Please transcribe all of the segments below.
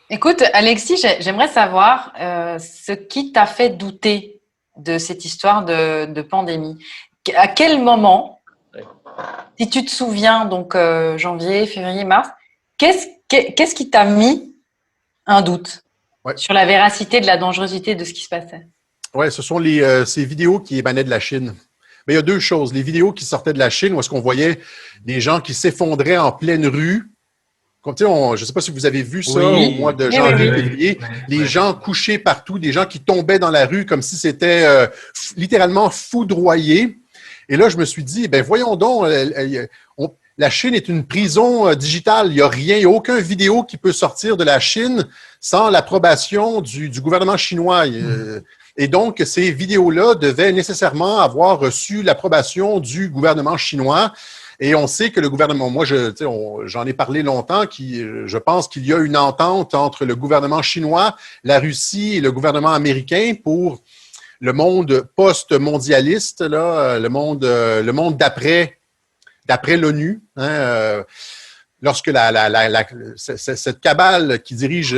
Écoute, Alexis, j'aimerais savoir ce qui t'a fait douter de cette histoire de pandémie. À quel moment, si tu te souviens, donc janvier, février, mars, qu'est-ce qui t'a mis un doute Ouais. sur la véracité de la dangerosité de ce qui se passait? Ouais, ce sont ces vidéos qui émanaient de la Chine. Mais il y a deux choses. Les vidéos qui sortaient de la Chine, où est-ce qu'on voyait des gens qui s'effondraient en pleine rue. Comme, tu sais, je ne sais pas si vous avez vu ça au mois Oui, de Oui, oui, janvier, oui. février, les ouais. gens couchés partout, des gens qui tombaient dans la rue comme si c'était littéralement foudroyé. Et là, je me suis dit, ben voyons donc, la Chine est une prison digitale. Il n'y a rien, il n'y a aucun vidéo qui peut sortir de la Chine sans l'approbation du gouvernement chinois. Et donc, ces vidéos-là devaient nécessairement avoir reçu l'approbation du gouvernement chinois. Et on sait que le gouvernement, moi, j'en ai parlé longtemps, je pense qu'il y a une entente entre le gouvernement chinois, la Russie et le gouvernement américain pour le monde post-mondialiste, là, le monde d'après l'ONU. Hein, lorsque cette cabale qui dirige,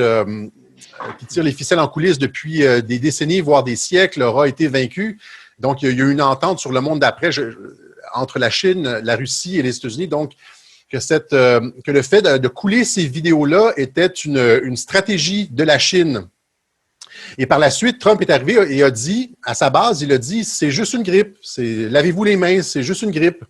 qui tire les ficelles en coulisses depuis des décennies, voire des siècles, aura été vaincue. Donc, il y a eu une entente sur le monde d'après entre la Chine, la Russie et les États-Unis. Donc, que le fait de couler ces vidéos-là était une stratégie de la Chine. Et par la suite, Trump est arrivé et a dit, à sa base, il a dit, c'est juste une grippe. Lavez-vous les mains, c'est juste une grippe.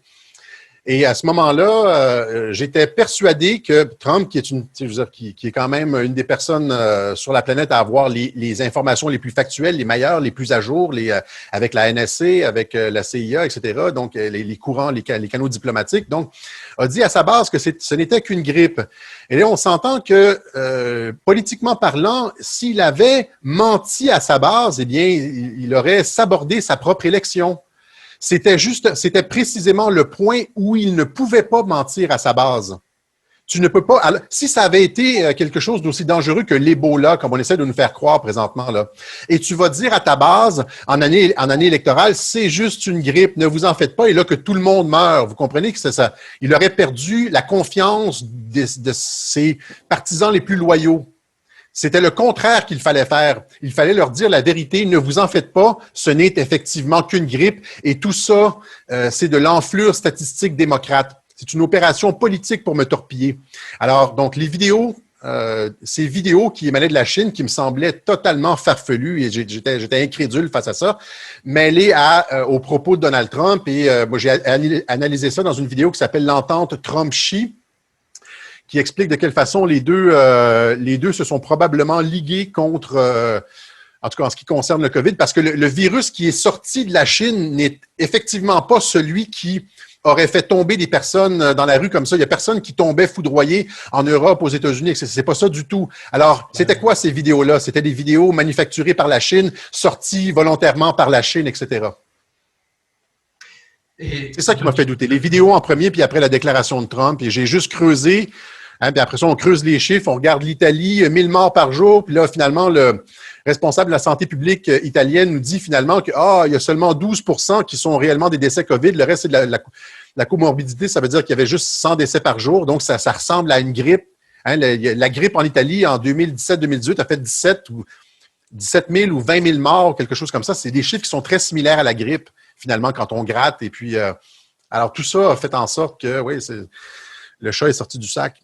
Et à ce moment-là, j'étais persuadé que Trump, qui est quand même une des personnes sur la planète à avoir les informations les plus factuelles, les meilleures, les plus à jour, avec la NSC, avec la CIA, etc., donc les courants, les canaux diplomatiques, donc a dit à sa base que ce n'était qu'une grippe. Et là, on s'entend que, politiquement parlant, s'il avait menti à sa base, eh bien, il aurait sabordé sa propre élection. C'était précisément le point où il ne pouvait pas mentir à sa base. Tu ne peux pas. Alors, si ça avait été quelque chose d'aussi dangereux que l'Ebola, comme on essaie de nous faire croire présentement, là, et tu vas dire à ta base, en année électorale, c'est juste une grippe, ne vous en faites pas, et là que tout le monde meurt. Vous comprenez que c'est ça. Il aurait perdu la confiance de ses partisans les plus loyaux. C'était le contraire qu'il fallait faire. Il fallait leur dire la vérité. Ne vous en faites pas. Ce n'est effectivement qu'une grippe. Et tout ça, c'est de l'enflure statistique démocrate. C'est une opération politique pour me torpiller. Alors, donc, ces vidéos qui émanaient de la Chine, qui me semblaient totalement farfelues, et j'étais incrédule face à ça, mêlées aux propos de Donald Trump. Et moi, j'ai analysé ça dans une vidéo qui s'appelle l'entente Trump-Xi, qui explique de quelle façon les deux se sont probablement ligués contre, en tout cas en ce qui concerne le COVID, parce que le virus qui est sorti de la Chine n'est effectivement pas celui qui aurait fait tomber des personnes dans la rue comme ça. Il n'y a personne qui tombait foudroyé en Europe, aux États-Unis. C'est pas ça du tout. Alors, c'était quoi ces vidéos-là? C'était des vidéos manufacturées par la Chine, sorties volontairement par la Chine, etc. C'est ça qui m'a fait douter. Les vidéos en premier, puis après la déclaration de Trump, et j'ai juste creusé. Hein, puis après ça, on creuse les chiffres, on regarde l'Italie, 1000 morts par jour, puis là, finalement, le responsable de la santé publique italienne nous dit finalement qu'il y a seulement 12% qui sont réellement des décès COVID, le reste, c'est de la comorbidité, ça veut dire qu'il y avait juste 100 décès par jour, donc ça ressemble à une grippe. Hein, la grippe en Italie, en 2017-2018, a fait 17 000 ou 20 000 morts, quelque chose comme ça. C'est des chiffres qui sont très similaires à la grippe, finalement, quand on gratte. Et puis, alors tout ça a fait en sorte que, oui, le chat est sorti du sac.